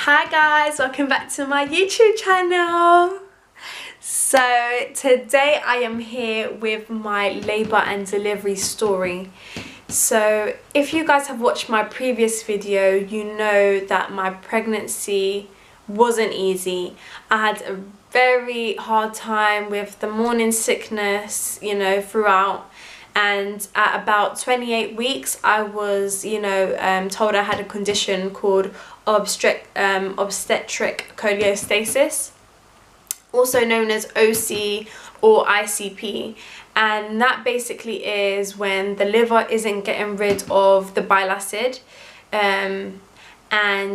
Hi guys, welcome back to my YouTube channel. So today I am here with my labour and delivery story. So if you guys have watched my previous video, you know that my pregnancy wasn't easy. I had a very hard time with the morning sickness, throughout. And at about 28 weeks, I was, told I had a condition called obstetric cholestasis, also known as OC or ICP. And that basically is when the liver isn't getting rid of the bile acid, and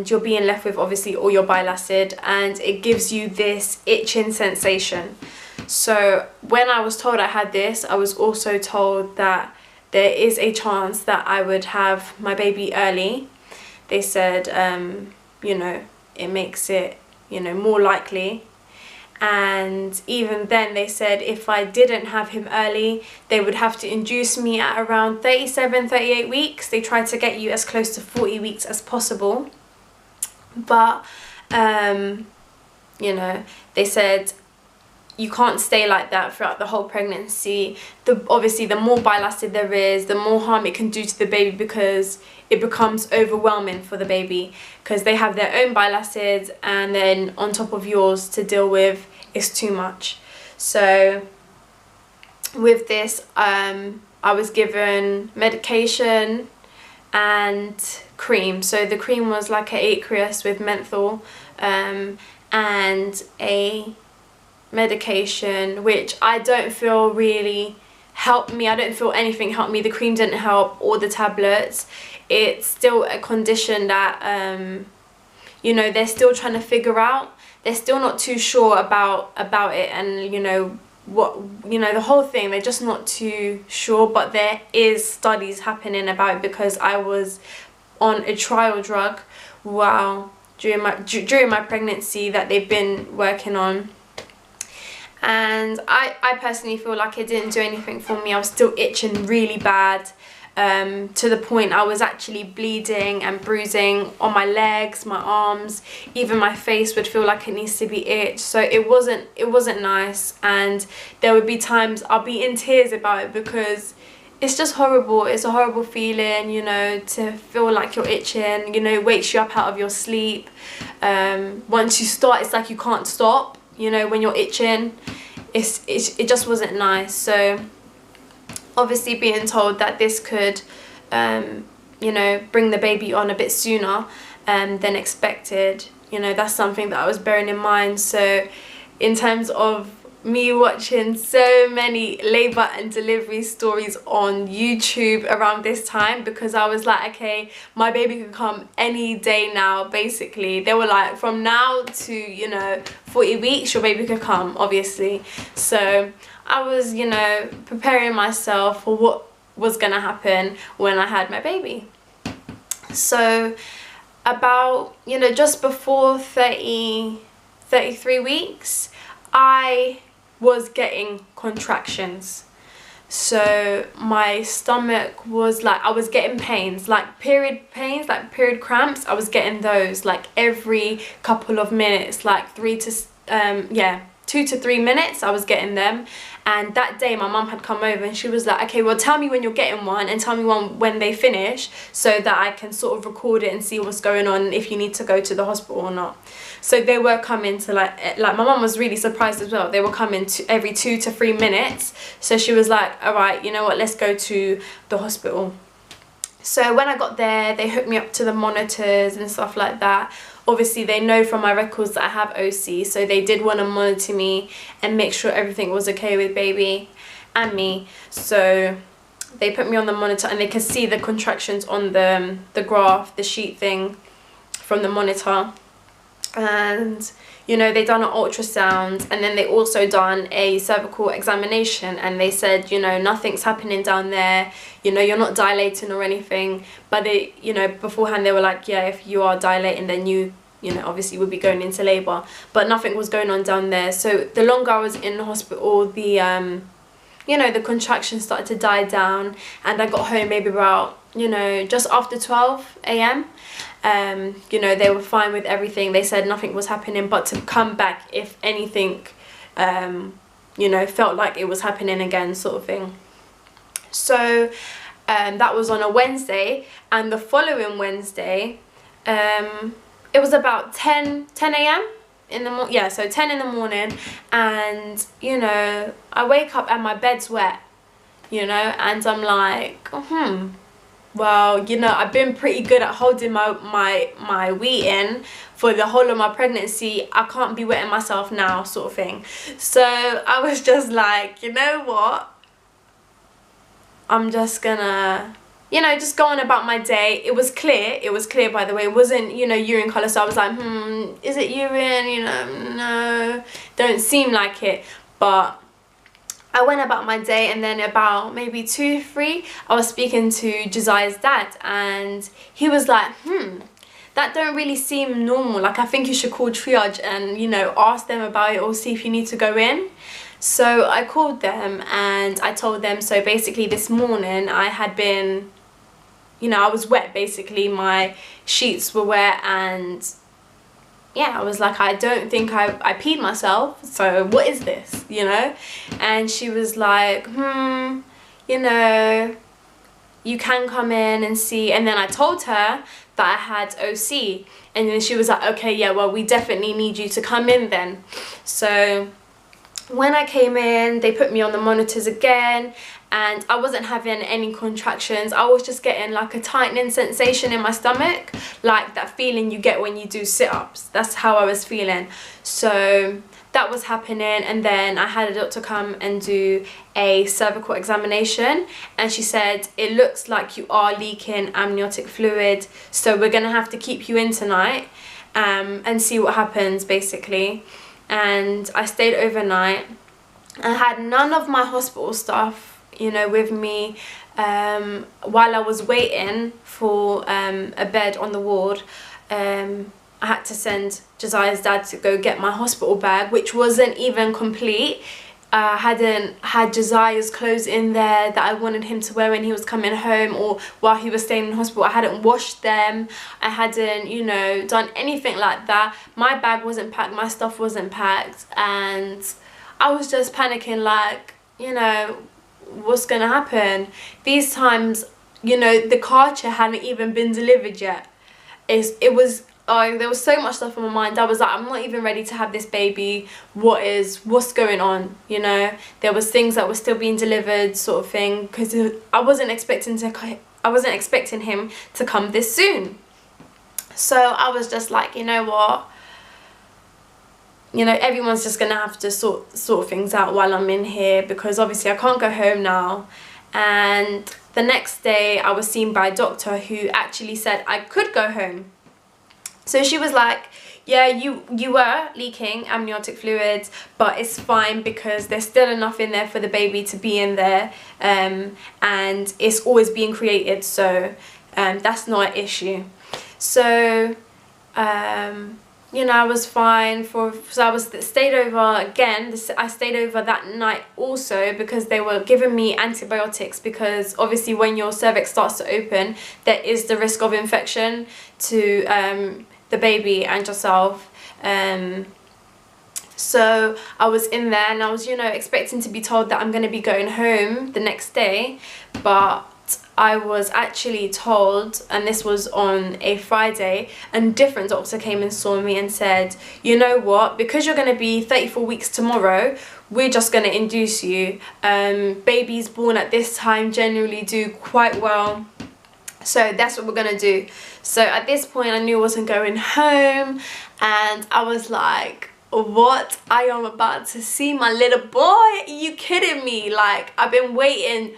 you're being left with obviously all your bile acid, and it gives you this itching sensation. So when I was told I had this, I was also told that there is a chance that I would have my baby early. They said, it makes it, more likely. And even then they said if I didn't have him early, they would have to induce me at around 37, 38 weeks. They tried to get you as close to 40 weeks as possible. But, they said, you can't stay like that throughout the whole pregnancy. Obviously, the more bile acid there is, the more harm it can do to the baby, because it becomes overwhelming for the baby, because they have their own bile acids, and then on top of yours to deal with is too much. So with this, I was given medication and cream. So the cream was like an aqueous with menthol, and a medication which I don't feel really helped me. I don't feel anything helped me. The cream didn't help, or the tablets. It's still a condition that they're still trying to figure out. They're still not too sure about it, and the whole thing, they're just not too sure. But there is studies happening about it, because I was on a trial drug during my pregnancy that they've been working on. And I personally feel like it didn't do anything for me. I was still itching really bad, to the point I was actually bleeding and bruising on my legs, my arms, even my face would feel like it needs to be itched. So it wasn't nice, and there would be times I'll be in tears about it, because it's just horrible. It's a horrible feeling, to feel like you're itching. It wakes you up out of your sleep. Once you start, it's like you can't stop. When you're itching, it just wasn't nice. So obviously being told that this could bring the baby on a bit sooner than expected, that's something that I was bearing in mind. So in terms of me watching so many labour and delivery stories on YouTube around this time, because I was like, okay, my baby could come any day now. Basically they were like, from now to 40 weeks your baby could come, obviously. So I was preparing myself for what was gonna happen when I had my baby. So about just before 33 weeks I was getting contractions. So my stomach was like, I was getting pains, like period cramps. I was getting those like every couple of minutes, like 2 to 3 minutes I was getting them. And that day my mum had come over, and she was like, okay, well, tell me when you're getting one, and tell me when they finish, so that I can sort of record it and see what's going on, if you need to go to the hospital or not. So they were coming to like my mum was really surprised as well. They were coming to every 2 to 3 minutes. So she was like, all right, you know what, let's go to the hospital. So when I got there, they hooked me up to the monitors and stuff like that. Obviously they know from my records that I have OC, so they did want to monitor me and make sure everything was okay with baby and me. So they put me on the monitor, and they could see the contractions on the graph, the sheet thing from the monitor. And they done an ultrasound, and then they also done a cervical examination, and they said nothing's happening down there, you're not dilating or anything. But they beforehand they were like, yeah, if you are dilating, then you obviously would be going into labor. But nothing was going on down there. So the longer I was in the hospital, the you know, the contractions started to die down, and I got home maybe about, you know, just after 12 a.m. You know, they were fine with everything. They said nothing was happening, but to come back if anything, you know, felt like it was happening again, sort of thing. So that was on a Wednesday, and the following Wednesday, it was about 10 a.m. in the morning. Yeah, so 10 in the morning, and you know, I wake up and my bed's wet, you know, and I'm like, well, you know, I've been pretty good at holding my wee in for the whole of my pregnancy. I can't be wetting myself now, sort of thing. So I was just like, you know what, I'm just gonna, you know, just go on about my day. It was clear, by the way. It wasn't, you know, urine colour, so I was like, is it urine? You know, no, don't seem like it. But I went about my day, and then about maybe 2, 3, I was speaking to Josiah's dad, and he was like, that don't really seem normal. Like, I think you should call triage and, you know, ask them about it, or see if you need to go in. So I called them and I told them, so basically this morning I had been, you know, I was wet basically, my sheets were wet, and yeah, I was like, I don't think I peed myself, so what is this, you know? And she was like, you know, you can come in and see. And then I told her that I had OC, and then she was like, okay, yeah, well, we definitely need you to come in then. So when I came in, they put me on the monitors again, and I wasn't having any contractions. I was just getting like a tightening sensation in my stomach, like that feeling you get when you do sit-ups. That's how I was feeling. So that was happening, and then I had a doctor come and do a cervical examination, and she said, it looks like you are leaking amniotic fluid, so we're gonna have to keep you in tonight and see what happens, basically. And I stayed overnight. I had none of my hospital stuff, you know, with me while I was waiting for a bed on the ward. I had to send Josiah's dad to go get my hospital bag, which wasn't even complete. I hadn't had Josiah's clothes in there that I wanted him to wear when he was coming home or while he was staying in hospital. I hadn't washed them. I hadn't, you know, done anything like that. My bag wasn't packed, my stuff wasn't packed, and I was just panicking, like, you know, what's gonna happen? These times, you know, the car chair hadn't even been delivered yet. There was so much stuff on my mind. I was like, I'm not even ready to have this baby. What's going on, you know? There was things that were still being delivered, sort of thing, because I wasn't expecting him to come this soon. So I was just like, you know what, you know, everyone's just gonna have to sort things out while I'm in here, because obviously I can't go home now. And the next day I was seen by a doctor who actually said I could go home. So she was like, yeah, you were leaking amniotic fluids, but it's fine because there's still enough in there for the baby to be in there, and it's always being created, so that's not an issue. So you know, I was fine so I stayed over again. I stayed over that night also because they were giving me antibiotics, because obviously when your cervix starts to open, there is the risk of infection to the baby and yourself. So I was in there, and I was, you know, expecting to be told that I'm going to be going home the next day, but I was actually told, and this was on a Friday, a different doctor came and saw me and said, you know what, because you're going to be 34 weeks tomorrow, we're just going to induce you. Babies born at this time generally do quite well, so that's what we're going to do. So at this point I knew I wasn't going home, and I was like, what? I am about to see my little boy? Are you kidding me? Like, I've been waiting,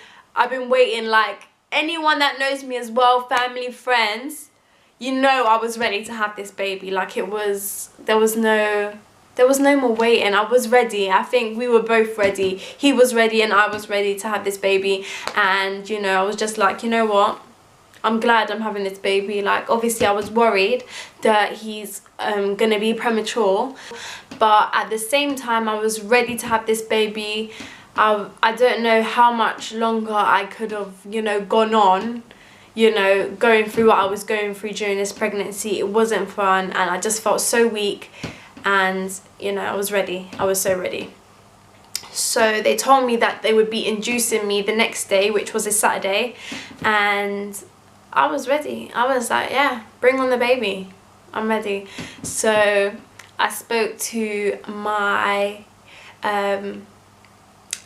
like, anyone that knows me as well, family, friends, you know, I was ready to have this baby. Like, there was no more waiting. I was ready. I think we were both ready. He was ready and I was ready to have this baby. And, you know, I was just like, you know what, I'm glad I'm having this baby. Like, obviously I was worried that he's gonna be premature, but at the same time I was ready to have this baby. I don't know how much longer I could have, you know, gone on, you know, going through what I was going through during this pregnancy. It wasn't fun, and I just felt so weak, and, you know, I was ready. I was so ready. So they told me that they would be inducing me the next day, which was a Saturday, and I was ready. I was like, yeah, bring on the baby. I'm ready. So I spoke to my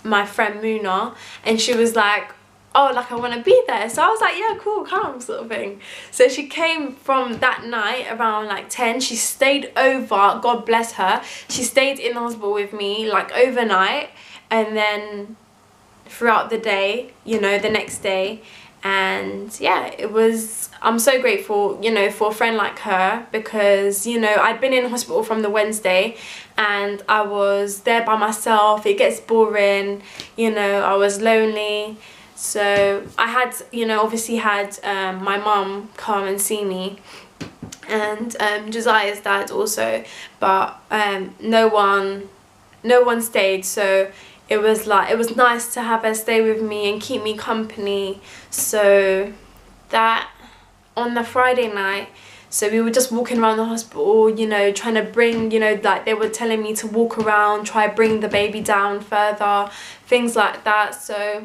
my friend Muna, and she was like, oh, like, I want to be there. So I was like, yeah, cool, come, sort of thing. So she came from that night around like 10. She stayed over, God bless her. She stayed in the hospital with me like overnight, and then throughout the day, you know, the next day. And yeah, it was, I'm so grateful, you know, for a friend like her, because, you know, I'd been in hospital from the Wednesday and I was there by myself. It gets boring, you know, I was lonely. So I had, you know, obviously had my mum come and see me, and Josiah's dad also, but no one stayed. So it was like, it was nice to have her stay with me and keep me company. So that on the Friday night, so we were just walking around the hospital, you know, trying to bring, you know, like they were telling me to walk around, try bring the baby down further, things like that. So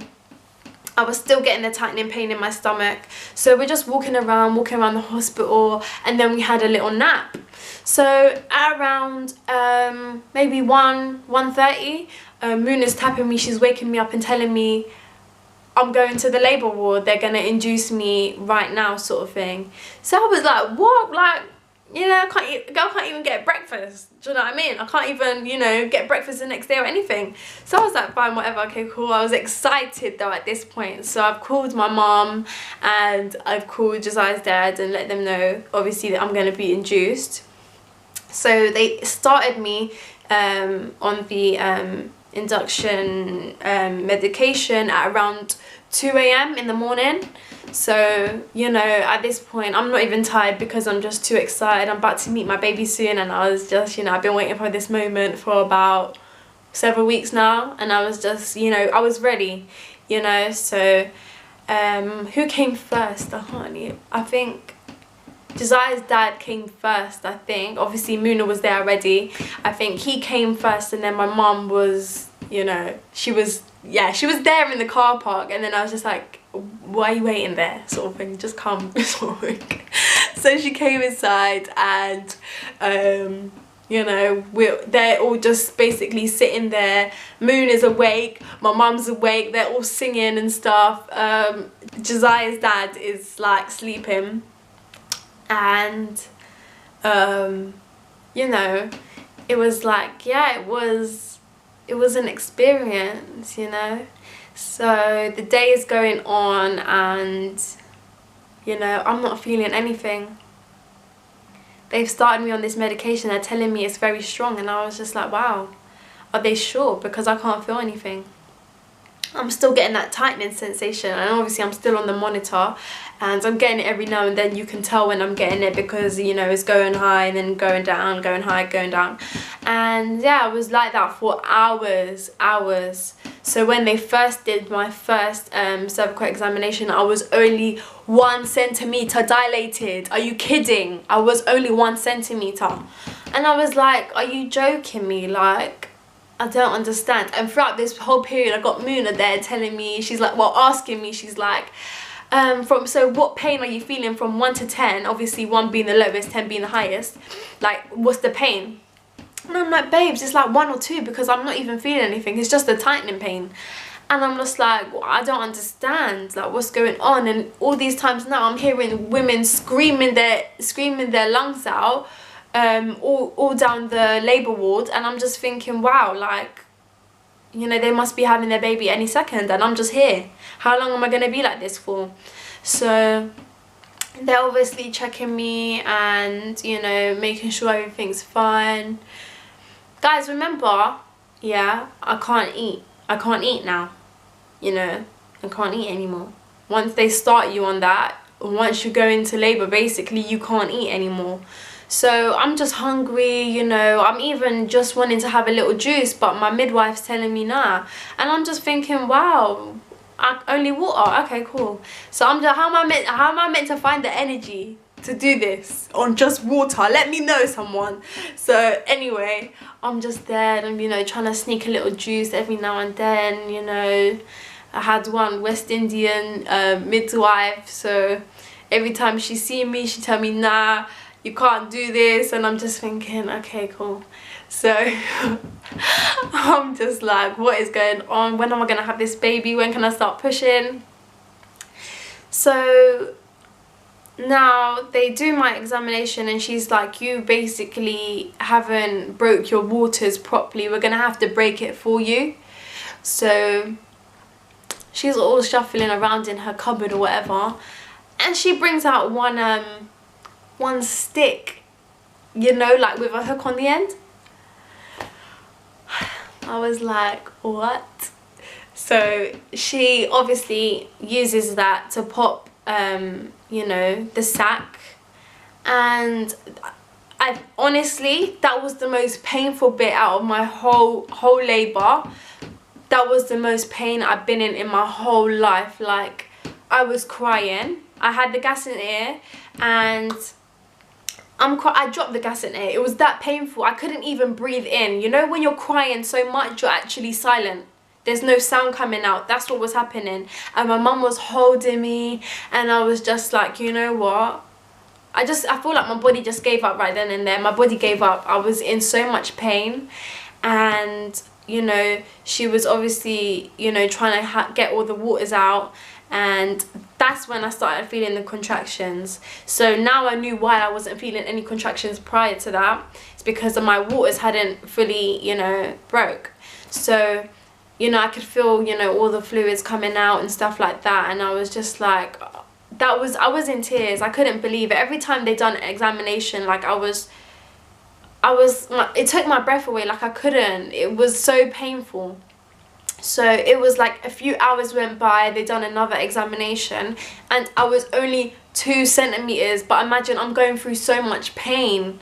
I was still getting the tightening pain in my stomach. So we're just walking around the hospital, and then we had a little nap. So at around maybe 1:30, Moon is tapping me. She's waking me up and telling me I'm going to the labour ward. They're going to induce me right now, sort of thing. So I was like, what? Like, you know, I can't even get breakfast. Do you know what I mean? I can't even, you know, get breakfast the next day or anything. So I was like, fine, whatever, okay, cool. I was excited though at this point. So I've called my mum and I've called Josiah's dad and let them know, obviously, that I'm going to be induced. So they started me on the induction medication at around 2 AM in the morning. So, you know, at this point I'm not even tired because I'm just too excited. I'm about to meet my baby soon, and I was just, you know, I've been waiting for this moment for about several weeks now, and I was just, you know, I was ready, you know. So who came first? I think Josiah's dad came first, I think. Obviously Muna was there already. I think he came first, and then my mum was, you know, she was there in the car park, and then I was just like, why are you waiting there, sort of thing, just come, sort of thing. So she came inside, and you know, they're all just basically sitting there. Moon is awake, my mum's awake, they're all singing and stuff. Josiah's dad is like sleeping, and you know, it was like, yeah, it was an experience, you know. So the day is going on, and you know, I'm not feeling anything. They've started me on this medication, they're telling me it's very strong, and I was just like, wow, are they sure? Because I can't feel anything. I'm still getting that tightening sensation, and obviously I'm still on the monitor, and I'm getting it every now and then. You can tell when I'm getting it because, you know, it's going high and then going down, going high, going down. And yeah, I was like that for hours. So when they first did my first cervical examination, I was only 1 centimeter dilated. Are you kidding? I was only 1 centimeter. And I was like, are you joking me? Like, I don't understand. And throughout this whole period, I got Muna there telling me, she's like, well, asking me, she's like, so what pain are you feeling from 1 to 10? Obviously 1 being the lowest, 10 being the highest. Like, what's the pain? And I'm like, babes, it's like 1 or 2, because I'm not even feeling anything. It's just the tightening pain. And I'm just like, well, I don't understand, like, what's going on? And all these times now, I'm hearing women screaming their lungs out, all down the labour ward, and I'm just thinking, wow, like, you know, they must be having their baby any second, and I'm just here. How long am I going to be like this for? So they're obviously checking me and, you know, making sure everything's fine. Guys, remember, yeah, I can't eat now, you know, I can't eat anymore. Once they start you on that, once you go into labour, basically you can't eat anymore. So I'm just hungry, you know, I'm even just wanting to have a little juice, but my midwife's telling me nah. And I'm just thinking, wow, only water, okay, cool. So I'm just, how am I meant to find the energy to do this on just water? Let me know, someone. So anyway, I'm just there and, you know, trying to sneak a little juice every now and then, you know. I had one West Indian midwife, so every time she see me, she tell me, nah, you can't do this. And I'm just thinking, okay, cool. So I'm just like, what is going on? When am I gonna have this baby? When can I start pushing? So now they do my examination and she's like, you basically haven't broke your waters properly. We're gonna have to break it for you. So she's all shuffling around in her cupboard or whatever, and she brings out one stick, you know, like with a hook on the end. I was like, what? So she obviously uses that to pop you know, the sac, and I honestly, that was the most painful bit out of my whole labour. That was the most pain I've been in my whole life. Like, I was crying. I had the gas in the air and I dropped the gas in the air. It was that painful. I couldn't even breathe in. You know when you're crying so much, you're actually silent. There's no sound coming out. That's what was happening. And my mum was holding me and I was just like, you know what? I feel like my body just gave up right then and there. My body gave up. I was in so much pain, and you know, she was obviously, you know, trying to get all the waters out, and that's when I started feeling the contractions. So now I knew why I wasn't feeling any contractions prior to that. It's because my waters hadn't fully, you know, broke. So, you know, I could feel, you know, all the fluids coming out and stuff like that, and I was just like, I was in tears. I couldn't believe it. Every time they done an examination, like it took my breath away. Like I couldn't. It was so painful. So it was like a few hours went by, they done another examination, and I was only 2 centimeters, but imagine I'm going through so much pain.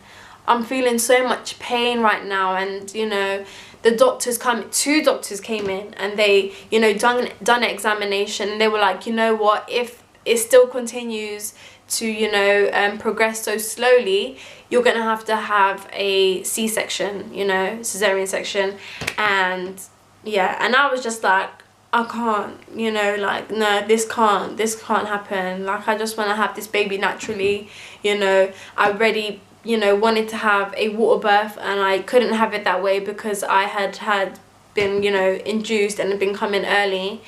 I'm feeling so much pain right now, and you know, the doctors two doctors came in and they, you know, done an examination, and they were like, you know what, if it still continues to, you know, progress so slowly, you're gonna have to have a C-section, you know, cesarean section. And yeah, and I was just like, I can't, you know, like, no, this can't happen. Like, I just want to have this baby naturally, you know. I already, you know, wanted to have a water birth, and I couldn't have it that way because I had been, you know, induced and had been coming early,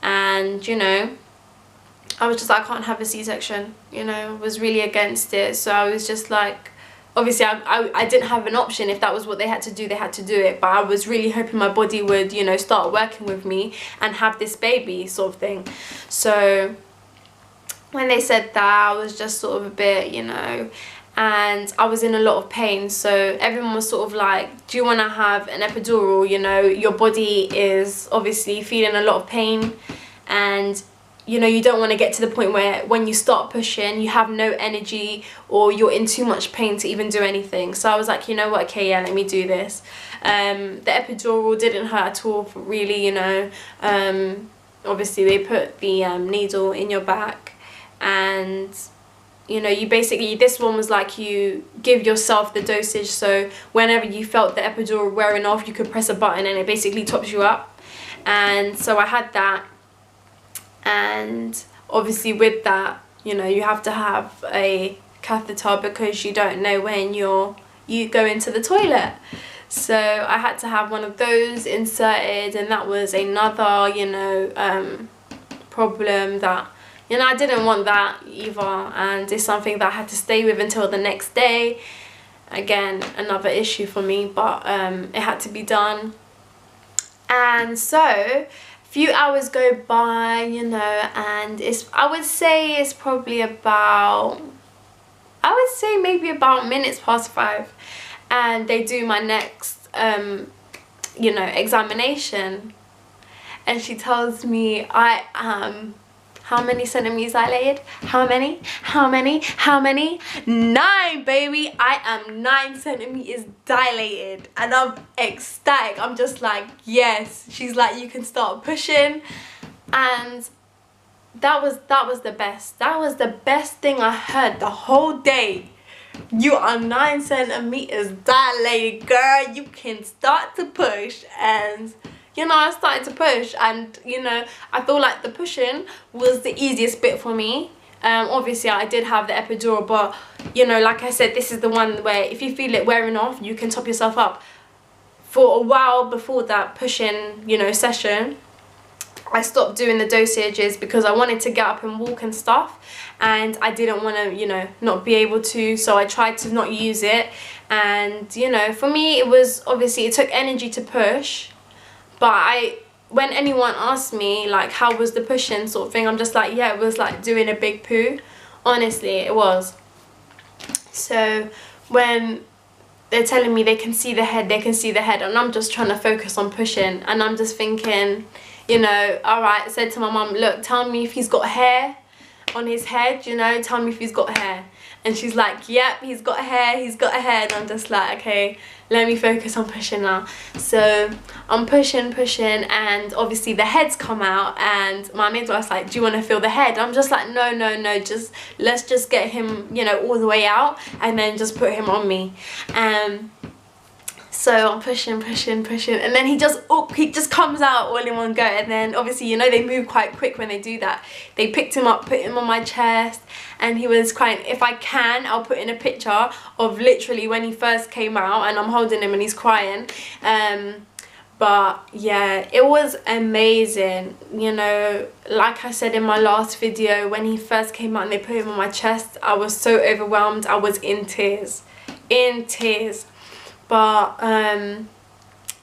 and you know, I was just like, I can't have a C-section, you know, was really against it. So I was just like, obviously I didn't have an option. If that was what they had to do, they had to do it. But I was really hoping my body would, you know, start working with me and have this baby sort of thing. So when they said that, I was just sort of a bit, you know, and I was in a lot of pain. So everyone was sort of like, do you want to have an epidural? You know, your body is obviously feeling a lot of pain, and you know, you don't want to get to the point where when you start pushing, you have no energy or you're in too much pain to even do anything. So I was like, you know what, okay, yeah, let me do this. The epidural didn't hurt at all, really, you know. Obviously, they put the needle in your back, and you know, you basically, this one was like, you give yourself the dosage, so whenever you felt the epidural wearing off, you could press a button and it basically tops you up. And so I had that. And obviously with that, you know, you have to have a catheter because you don't know when you go into the toilet. So I had to have one of those inserted, and that was another, you know, problem that, you know, I didn't want that either, and it's something that I had to stay with until the next day. Again, another issue for me, but it had to be done. And so few hours go by, you know, and I would say it's probably about, I would say maybe about minutes past 5, and they do my next you know, examination, and she tells me I am How many centimeters dilated? How many? How many? How many? 9, baby. I am 9 centimeters dilated, and I'm ecstatic. I'm just like, yes. She's like, you can start pushing, and that was the best. That was the best thing I heard the whole day. You are 9 centimeters dilated, girl. You can start to push. And you know, I started to push, and you know, I feel like the pushing was the easiest bit for me. Obviously I did have the epidural, but you know, like I said, this is the one where if you feel it wearing off, you can top yourself up. For a while before that pushing, you know, session, I stopped doing the dosages because I wanted to get up and walk and stuff, and I didn't want to, you know, not be able to, so I tried to not use it. And you know, for me, it was obviously, it took energy to push, but when anyone asks me like how was the pushing sort of thing, I'm just like, yeah, it was like doing a big poo. Honestly, it was. So when they're telling me they can see the head, they can see the head, and I'm just trying to focus on pushing, and I'm just thinking, you know, alright, I said to my mum, look, tell me if he's got hair on his head, you know, tell me if he's got hair. And she's like, yep, he's got hair, he's got hair. And I'm just like, okay, let me focus on pushing now. So I'm pushing, and obviously the head's come out, and my midwife's like, do you want to feel the head? I'm just like, no, let's just get him, you know, all the way out, and then just put him on me. So I'm pushing, and then he just comes out all in one go. And then obviously, you know, they move quite quick when they do that. They picked him up, put him on my chest, and he was crying. If I can, I'll put in a picture of literally when he first came out, and I'm holding him and he's crying. But yeah, it was amazing. You know, like I said in my last video, when he first came out and they put him on my chest, I was so overwhelmed. I was in tears. But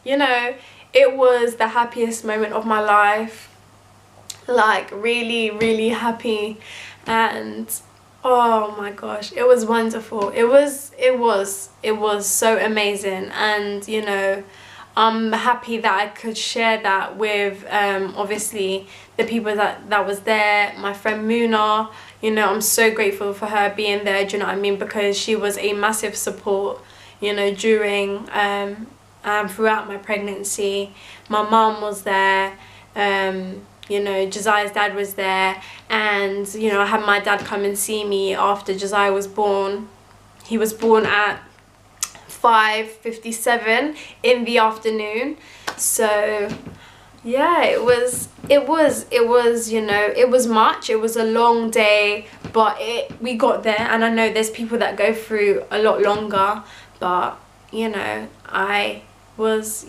you know, it was the happiest moment of my life, like really happy. And oh my gosh, it was wonderful. It was so amazing. And you know, I'm happy that I could share that with obviously the people that was there. My friend Muna, you know, I'm so grateful for her being there, do you know what I mean, because she was a massive support, you know, during throughout my pregnancy. My mum was there, you know, Josiah's dad was there, and you know, I had my dad come and see me after Josiah was born. He was born at 5:57 in the afternoon. So yeah, it was you know, it was much. It was a long day, but we got there. And I know there's people that go through a lot longer, but you know, I was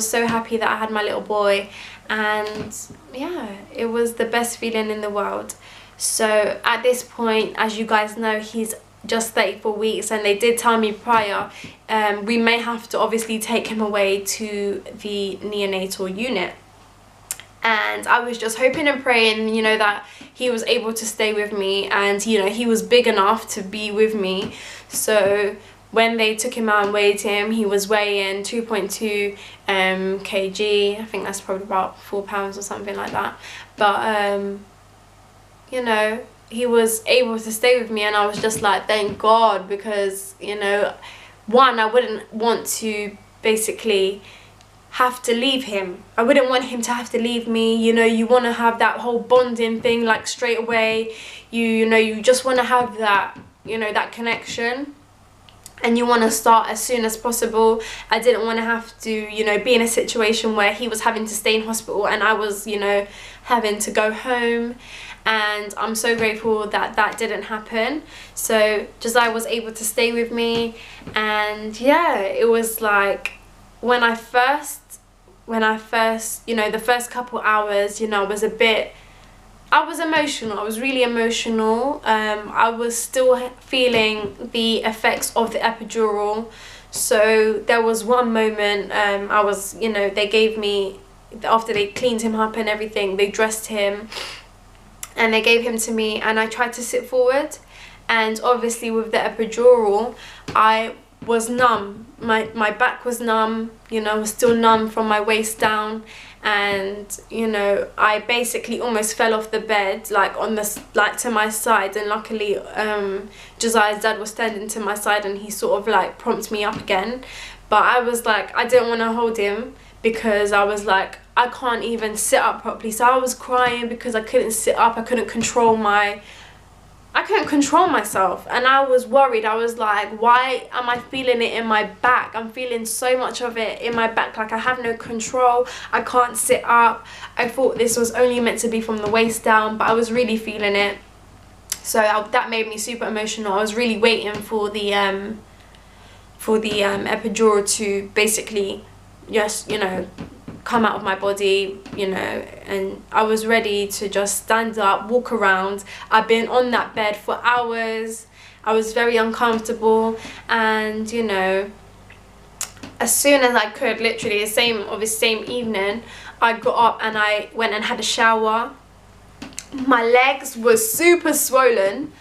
so happy that I had my little boy. And yeah, it was the best feeling in the world. So at this point, as you guys know, he's just 34 weeks, and they did tell me prior, we may have to obviously take him away to the neonatal unit. And I was just hoping and praying, you know, that he was able to stay with me, and you know, he was big enough to be with me. So when they took him out and weighed him, he was weighing 2.2 kg. I think that's probably about 4 pounds or something like that. But you know, he was able to stay with me, and I was just like, thank God, because you know, one, I wouldn't want to basically have to leave him. I wouldn't want him to have to leave me. You know, you want to have that whole bonding thing like straight away. You know, you just want to have that, you know, that connection, and you want to start as soon as possible. I didn't want to have to, you know, be in a situation where he was having to stay in hospital and I was, you know, having to go home. And I'm so grateful that that didn't happen. So Josiah was able to stay with me. And yeah, it was like when I first, you know, the first couple hours, you know, I was emotional. I was really emotional. I was still feeling the effects of the epidural. So there was one moment, I was, you know, they gave me, after they cleaned him up and everything, they dressed him and they gave him to me, and I tried to sit forward. And obviously with the epidural, I was numb. My back was numb, you know, was still numb from my waist down, and you know, I basically almost fell off the bed, like on the, like to my side, and luckily Josiah's dad was standing to my side and he sort of like prompted me up again. But I was like, I didn't want to hold him because I was like, I can't even sit up properly. So I was crying because I couldn't sit up. I couldn't control myself, and I was worried. I was like, why am I feeling it in my back? I'm feeling so much of it in my back, like I have no control. I can't sit up. I thought this was only meant to be from the waist down, but I was really feeling it. So that made me super emotional. I was really waiting for the epidural to basically just, you know, come out of my body, you know, and I was ready to just stand up, walk around. I've been on that bed for hours. I was very uncomfortable, and you know, as soon as I could, literally the same evening, I got up and I went and had a shower. My legs were super swollen.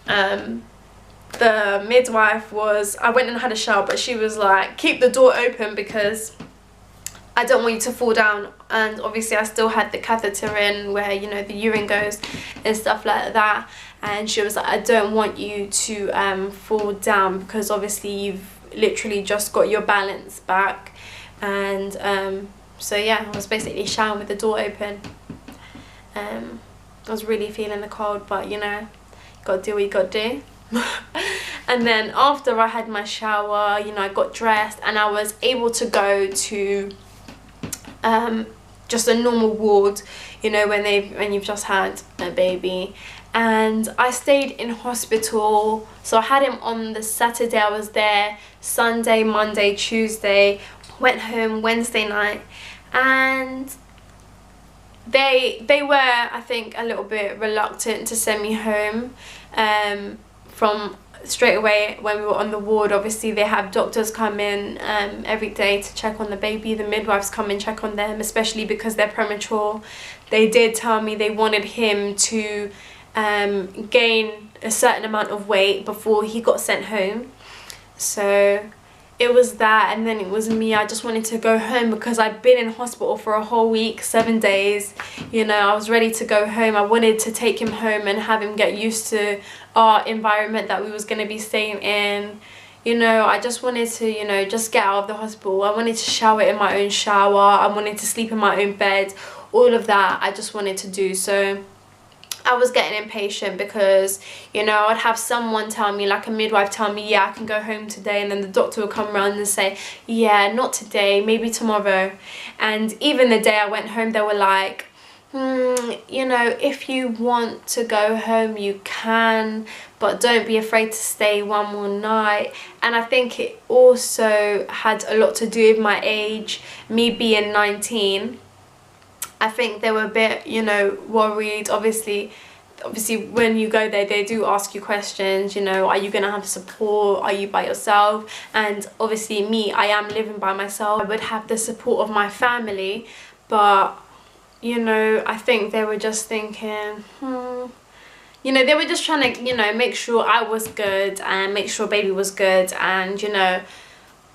The midwife I went and had a shower, but she was like, keep the door open because I don't want you to fall down. And obviously I still had the catheter in where, you know, the urine goes and stuff like that, and she was like, I don't want you to fall down because obviously you've literally just got your balance back. And so yeah, I was basically showering with the door open. I was really feeling the cold, but you know, you gotta do what you gotta do. And then after I had my shower, you know, I got dressed and I was able to go to just a normal ward, you know, when you've just had a baby. And I stayed in hospital, so I had him on the Saturday. I was there Sunday, Monday, Tuesday, went home Wednesday night, and they were, I think, a little bit reluctant to send me home from straight away when we were on the ward. Obviously they have doctors come in every day to check on the baby. The midwives come and check on them, especially because they're premature. They did tell me they wanted him to gain a certain amount of weight before he got sent home. So it was that, and then it was me. I just wanted to go home because I'd been in hospital for a whole week, 7 days. You know, I was ready to go home. I wanted to take him home and have him get used to our environment that we was going to be staying in. You know, I just wanted to, you know, just get out of the hospital. I wanted to shower in my own shower. I wanted to sleep in my own bed. All of that I just wanted to do. So I was getting impatient because, you know, I'd have someone tell me, like a midwife tell me, yeah, I can go home today, and then the doctor would come around and say, yeah, not today, maybe tomorrow. And even the day I went home, they were like, you know, if you want to go home you can, but don't be afraid to stay one more night. And I think it also had a lot to do with my age, me being 19. I think they were a bit, you know, worried. Obviously when you go there, they do ask you questions, you know, are you gonna have support, are you by yourself? And obviously me, I am living by myself. I would have the support of my family, but you know, I think they were just thinking, you know, they were just trying to, you know, make sure I was good and make sure baby was good. And you know,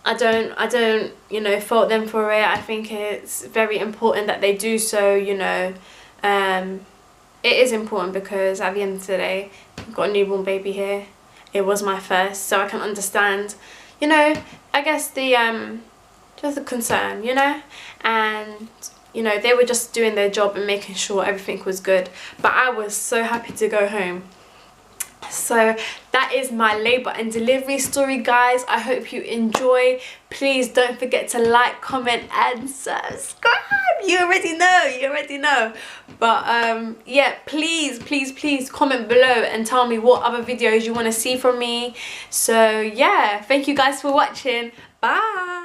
I don't, you know, fault them for it. I think it's very important that they do so, you know. It is important because at the end of the day, I've got a newborn baby here. It was my first, so I can understand, you know, I guess the just the concern, you know. And you know, they were just doing their job and making sure everything was good. But I was so happy to go home. So that is my labour and delivery story, guys. I hope you enjoy. Please don't forget to like, comment and subscribe. You already know. But yeah, please comment below and tell me what other videos you want to see from me. So yeah, thank you guys for watching. Bye.